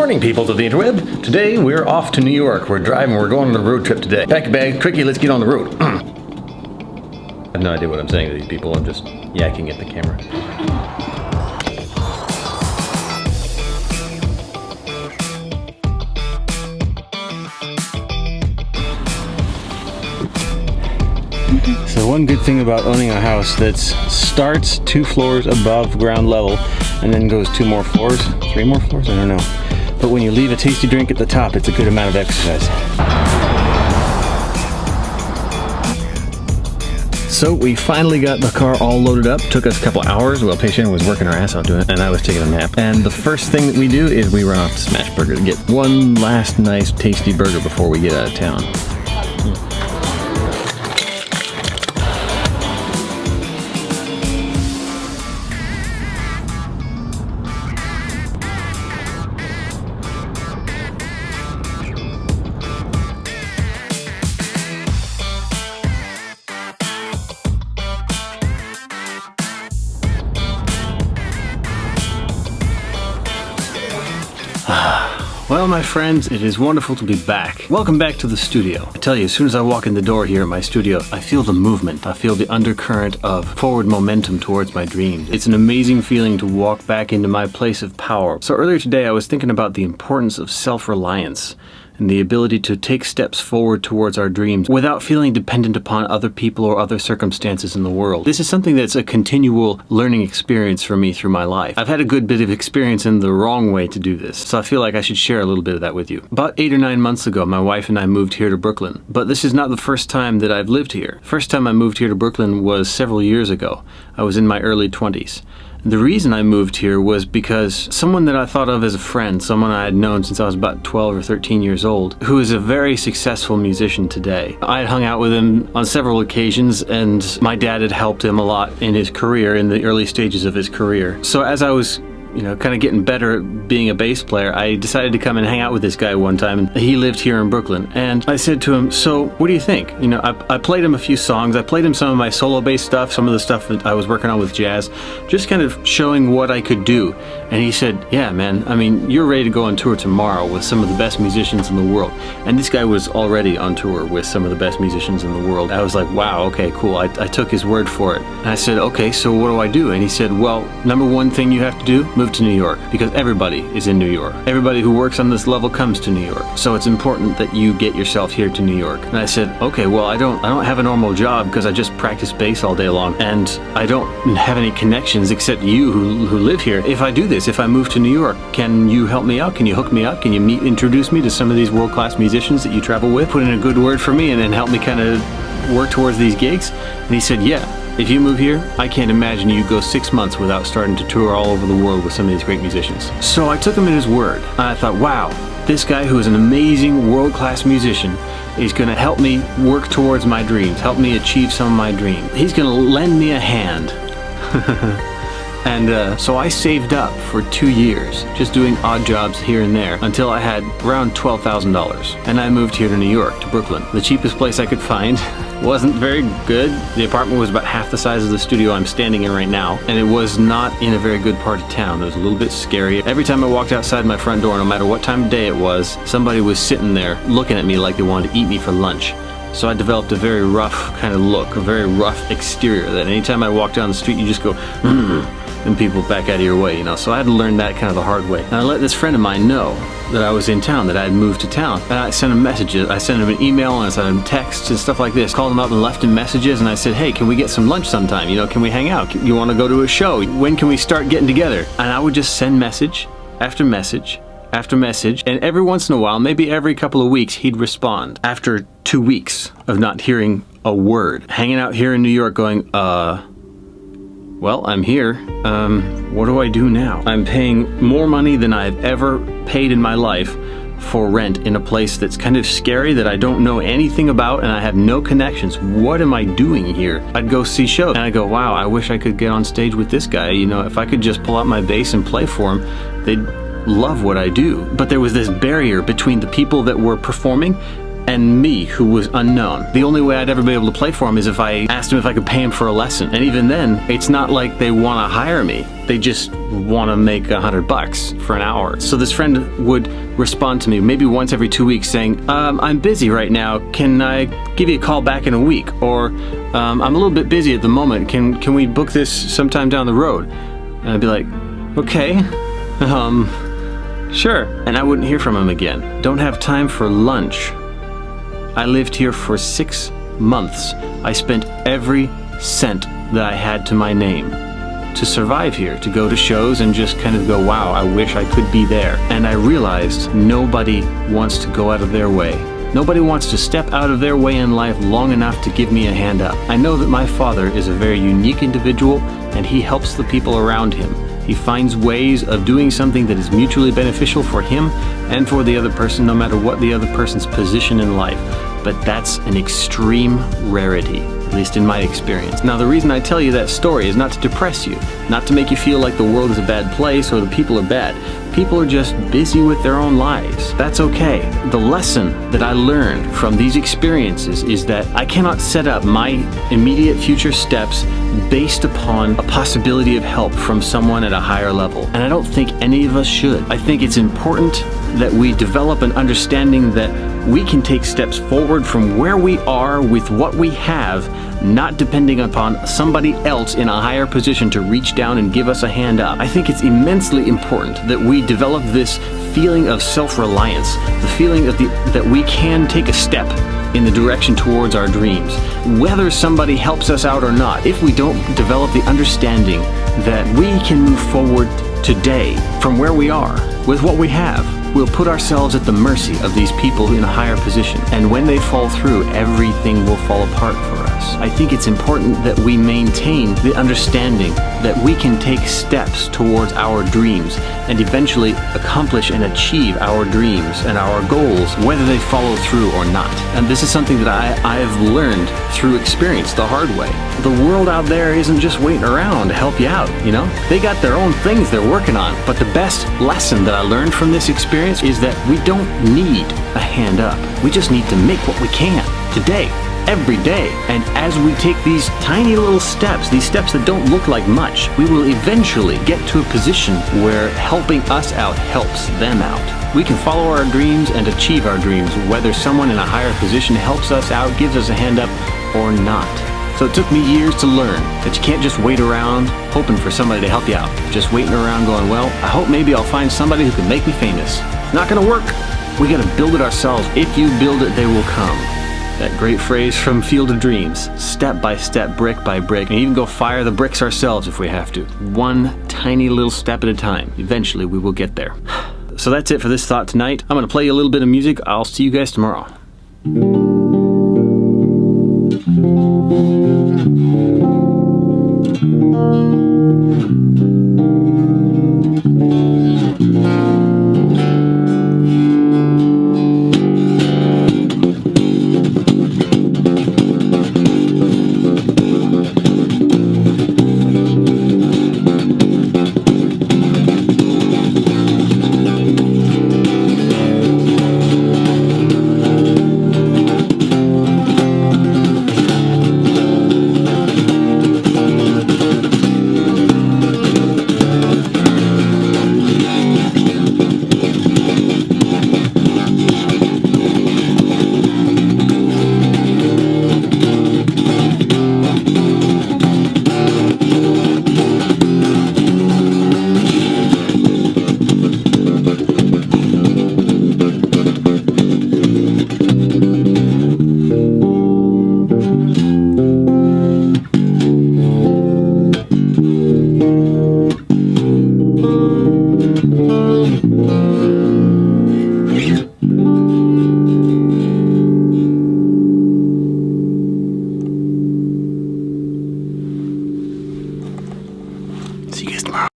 morning, people of the interweb. Today we're off to New York. We're driving, we're going on a road trip today. Pack your bag, Cricky, let's get on the road. I have no idea what I'm saying to these people, I'm just yakking at the camera. So one good thing about owning a house that starts 2 floors above ground level and then goes 2 more floors, 3 more floors, I don't know. But when you leave a tasty drink at the top, it's a good amount of exercise. So we finally got the car all loaded up. Took us a couple hours while Patient was working her ass out doing it, and I was taking a nap. And the first thing that we do is we run off to Smash Burger to get one last nice tasty burger before we get out of town. Well, my friends, it is wonderful to be back. Welcome back to the studio. I tell you, as soon as I walk in the door here at my studio, I feel the movement. I feel the undercurrent of forward momentum towards my dreams. It's an amazing feeling to walk back into my place of power. So earlier today, I was thinking about the importance of self-reliance and the ability to take steps forward towards our dreams without feeling dependent upon other people or other circumstances in the world. This is something that's a continual learning experience for me through my life. I've had a good bit of experience in the wrong way to do this, so I feel like I should share a little bit of that with you. About 8 or 9 months ago, my wife and I moved here to Brooklyn, but this is not the first time that I've lived here. First time I moved here to Brooklyn was several years ago. I was in my early 20s. The reason I moved here was because someone that I thought of as a friend, someone I had known since I was about 12 or 13 years old, who is a very successful musician today. I had hung out with him on several occasions, and my dad had helped him a lot in his career, in the early stages of his career. So as I was kind of getting better at being a bass player, I decided to come and hang out with this guy one time, and he lived here in Brooklyn. And I said to him, so what do you think? I played him a few songs. I played him some of my solo bass stuff, some of the stuff that I was working on with jazz, just kind of showing what I could do. And he said, yeah, man, I mean, you're ready to go on tour tomorrow with some of the best musicians in the world. And this guy was already on tour with some of the best musicians in the world. I was like, wow, okay, cool. I took his word for it. And I said, okay, so what do I do? And he said, well, number one thing you have to do, move to New York, because everybody is in New York. Everybody who works on this level comes to New York. So it's important that you get yourself here to New York. And I said, okay, well, I don't have a normal job because I just practice bass all day long, and I don't have any connections except you who live here. If I do this, if I move to New York, can you help me out? Can you hook me up? Can you introduce me to some of these world-class musicians that you travel with? Put in a good word for me and then help me kind of work towards these gigs? And he said, yeah. If you move here, I can't imagine you go 6 months without starting to tour all over the world with some of these great musicians. So I took him at his word. And I thought, wow, this guy who is an amazing world-class musician is going to help me work towards my dreams, help me achieve some of my dreams. He's going to lend me a hand. And so I saved up for 2 years, just doing odd jobs here and there, until I had around $12,000. And I moved here to New York, to Brooklyn. The cheapest place I could find. Wasn't very good. The apartment was about half the size of the studio I'm standing in right now, and it was not in a very good part of town. It was a little bit scary. Every time I walked outside my front door, no matter what time of day it was, somebody was sitting there looking at me like they wanted to eat me for lunch. So I developed a very rough kind of look, a very rough exterior, that anytime I walked down the street, you just go, and people back out of your way, So I had to learn that kind of the hard way. And I let this friend of mine know that I was in town, that I had moved to town. And I sent him messages. I sent him an email and I sent him texts and stuff like this. Called him up and left him messages, and I said, hey, can we get some lunch sometime? Can we hang out? You want to go to a show? When can we start getting together? And I would just send message after message after message, and every once in a while, maybe every couple of weeks, he'd respond. After 2 weeks of not hearing a word, hanging out here in New York going, well, I'm here. What do I do now? I'm paying more money than I've ever paid in my life for rent in a place that's kind of scary, that I don't know anything about, and I have no connections. What am I doing here? I'd go see shows, and I go, wow, I wish I could get on stage with this guy. If I could just pull out my bass and play for him, they'd love what I do. But there was this barrier between the people that were performing and me, who was unknown. The only way I'd ever be able to play for him is if I asked him if I could pay him for a lesson. And even then, it's not like they want to hire me. They just want to make $100 for an hour. So this friend would respond to me maybe once every 2 weeks saying, I'm busy right now. Can I give you a call back in a week? Or I'm a little bit busy at the moment. Can we book this sometime down the road? And I'd be like, okay, sure. And I wouldn't hear from him again. Don't have time for lunch. I lived here for 6 months. I spent every cent that I had to my name to survive here, to go to shows and just kind of go, wow, I wish I could be there. And I realized nobody wants to go out of their way. Nobody wants to step out of their way in life long enough to give me a hand up. I know that my father is a very unique individual, and he helps the people around him. He finds ways of doing something that is mutually beneficial for him and for the other person, no matter what the other person's position in life. But that's an extreme rarity, at least in my experience. Now, the reason I tell you that story is not to depress you, not to make you feel like the world is a bad place or the people are bad. People are just busy with their own lives. That's okay. The lesson that I learned from these experiences is that I cannot set up my immediate future steps based upon a possibility of help from someone at a higher level. And I don't think any of us should. I think it's important that we develop an understanding that we can take steps forward from where we are with what we have, not depending upon somebody else in a higher position to reach down and give us a hand up. I think it's immensely important that we develop this feeling of self-reliance, the feeling of that we can take a step in the direction towards our dreams, whether somebody helps us out or not. If we don't develop the understanding that we can move forward today from where we are with what we have, we'll put ourselves at the mercy of these people in a higher position. And when they fall through, everything will fall apart for us. I think it's important that we maintain the understanding that we can take steps towards our dreams and eventually accomplish and achieve our dreams and our goals, whether they follow through or not. And this is something that I've learned through experience the hard way. The world out there isn't just waiting around to help you out, you know? They got their own things they're working on. But the best lesson that I learned from this experience is that we don't need a hand up. We just need to make what we can today, every day. And as we take these tiny little steps, these steps that don't look like much, we will eventually get to a position where helping us out helps them out. We can follow our dreams and achieve our dreams, whether someone in a higher position helps us out, gives us a hand up, or not. So it took me years to learn that you can't just wait around hoping for somebody to help you out. Just waiting around going, well, I hope maybe I'll find somebody who can make me famous. Not gonna work. We gotta build it ourselves. If you build it, they will come. That great phrase from Field of Dreams. Step by step, brick by brick, and even go fire the bricks ourselves if we have to. One tiny little step at a time. Eventually we will get there. So that's it for this thought tonight. I'm gonna play you a little bit of music. I'll see you guys tomorrow.